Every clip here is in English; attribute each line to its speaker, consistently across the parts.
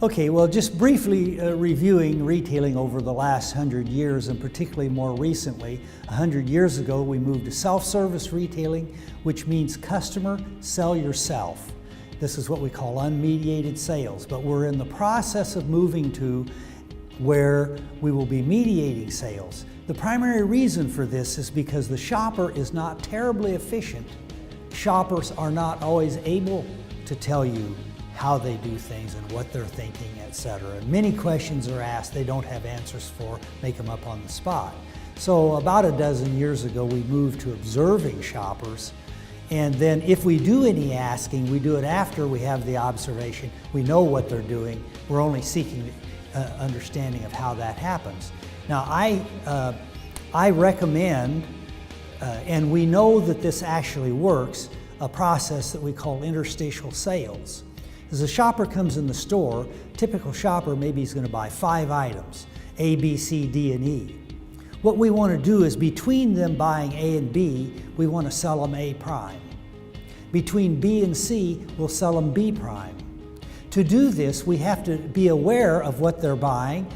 Speaker 1: Okay, well, just briefly reviewing retailing over the last 100 years, and particularly more recently. 100 years ago, we moved to self-service retailing, which means customer, sell yourself. This is what we call unmediated sales, but we're in the process of moving to where we will be mediating sales. The primary reason for this is because the shopper is not terribly efficient. Shoppers are not always able to tell you how they do things and what they're thinking, etc. And many questions are asked they don't have answers for, make them up on the spot. So about a dozen years ago, we moved to observing shoppers. And then if we do any asking, we do it after we have the observation. We know what they're doing. We're only seeking understanding of how that happens. Now, I recommend, and we know that this actually works, a process that we call interstitial sales. As a shopper comes in the store, typical shopper maybe he's going to buy 5 items, A, B, C, D, and E. What we want to do is between them buying A and B, we want to sell them A prime. Between B and C, we'll sell them B prime. To do this, we have to be aware of what they're buying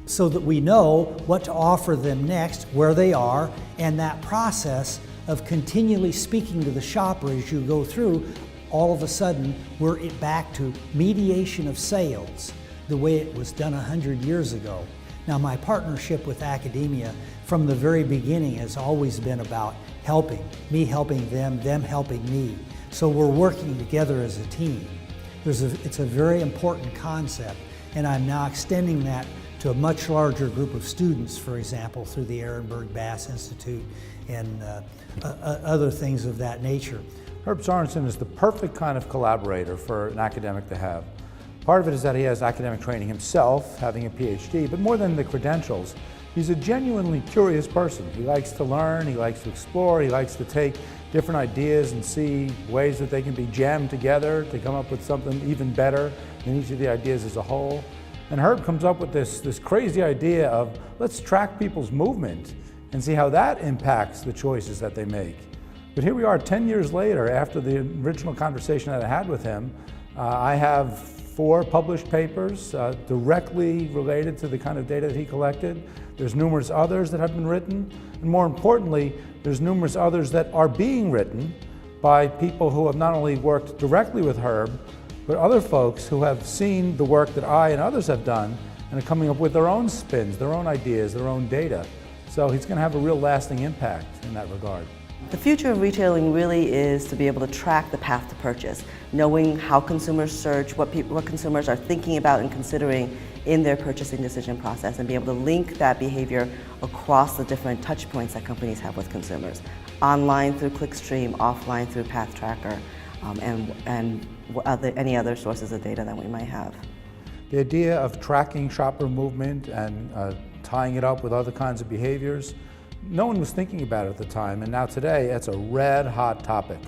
Speaker 1: so that we know what to offer them next, where they are, and that process of continually speaking to the shopper as you go through. All of a sudden, we're back to mediation of sales, the way it was done 100 years ago. Now, my partnership with academia from the very beginning has always been about helping, me helping them helping me. So we're working together as a team. It's a very important concept, and I'm now extending that to a much larger group of students, for example, through the Ehrenberg Bass Institute and other things of that nature.
Speaker 2: Herb Sorensen is the perfect kind of collaborator for an academic to have. Part of it is that he has academic training himself, having a PhD, but more than the credentials, he's a genuinely curious person. He likes to learn, he likes to explore, he likes to take different ideas and see ways that they can be jammed together to come up with something even better than each of the ideas as a whole. And Herb comes up with this crazy idea of, let's track people's movement and see how that impacts the choices that they make. But here we are 10 years later, after the original conversation that I had with him. I have 4 published papers directly related to the kind of data that he collected. There's numerous others that have been written, and more importantly, there's numerous others that are being written by people who have not only worked directly with Herb, but other folks who have seen the work that I and others have done and are coming up with their own spins, their own ideas, their own data. So he's going to have a real lasting impact in that regard.
Speaker 3: The future of retailing really is to be able to track the path to purchase, knowing how consumers search, what consumers are thinking about and considering in their purchasing decision process, and be able to link that behavior across the different touch points that companies have with consumers. Online through Clickstream, offline through Path Tracker, and any other sources of data that we might have.
Speaker 2: The idea of tracking shopper movement and tying it up with other kinds of behaviors, no one was thinking about it at the time, and now today it's a red hot topic.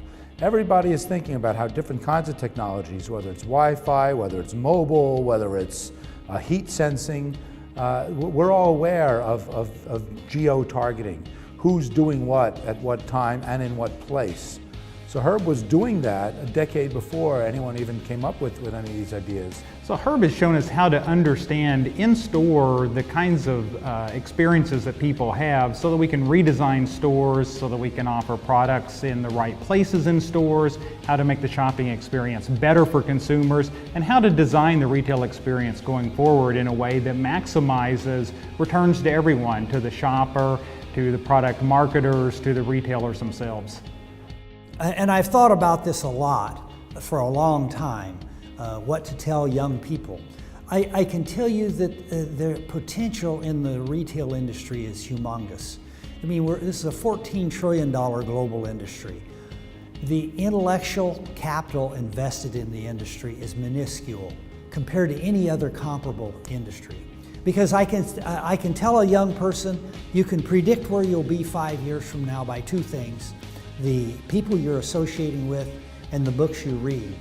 Speaker 2: Everybody is thinking about how different kinds of technologies, whether it's Wi-Fi, whether it's mobile, whether it's heat sensing, we're all aware of geo-targeting, who's doing what at what time and in what place. So Herb was doing that a decade before anyone even came up with any of these ideas.
Speaker 4: So Herb has shown us how to understand in store the kinds of experiences that people have so that we can redesign stores, so that we can offer products in the right places in stores, how to make the shopping experience better for consumers, and how to design the retail experience going forward in a way that maximizes returns to everyone, to the shopper, to the product marketers, to the retailers themselves.
Speaker 1: And I've thought about this a lot for a long time, what to tell young people. I can tell you that the potential in the retail industry is humongous. I mean, this is a $14 trillion global industry. The intellectual capital invested in the industry is minuscule compared to any other comparable industry. Because I can tell a young person, you can predict where you'll be 5 years from now by 2 things. The people you're associating with and the books you read.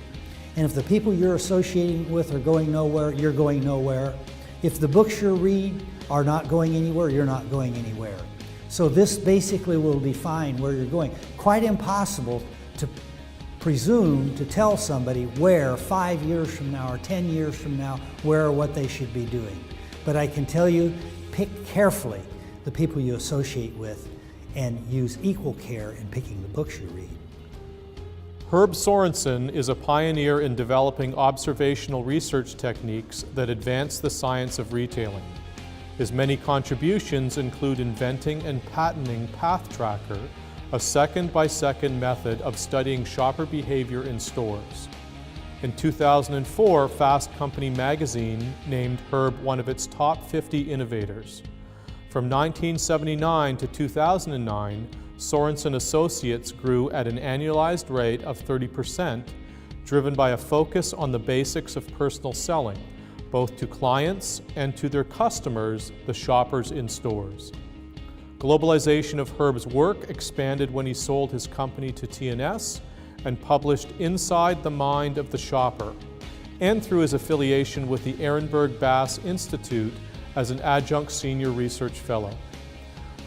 Speaker 1: And if the people you're associating with are going nowhere, you're going nowhere. If the books you read are not going anywhere, you're not going anywhere. So this basically will define where you're going. Quite impossible to presume to tell somebody where 5 years from now or 10 years from now, where or what they should be doing. But I can tell you, pick carefully the people you associate with and use equal care in picking the books you read.
Speaker 5: Herb Sorensen is a pioneer in developing observational research techniques that advance the science of retailing. His many contributions include inventing and patenting Path Tracker, a second-by-second method of studying shopper behavior in stores. In 2004, Fast Company magazine named Herb one of its top 50 innovators. From 1979 to 2009, Sorensen Associates grew at an annualized rate of 30%, driven by a focus on the basics of personal selling, both to clients and to their customers, the shoppers in stores. Globalization of Herb's work expanded when he sold his company to TNS and published Inside the Mind of the Shopper, and through his affiliation with the Ehrenberg Bass Institute as an adjunct senior research fellow.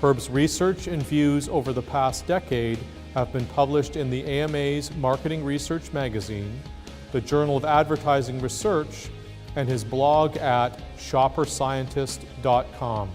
Speaker 5: Herb's research and views over the past decade have been published in the AMA's Marketing Research magazine, the Journal of Advertising Research, and his blog at shopperscientist.com.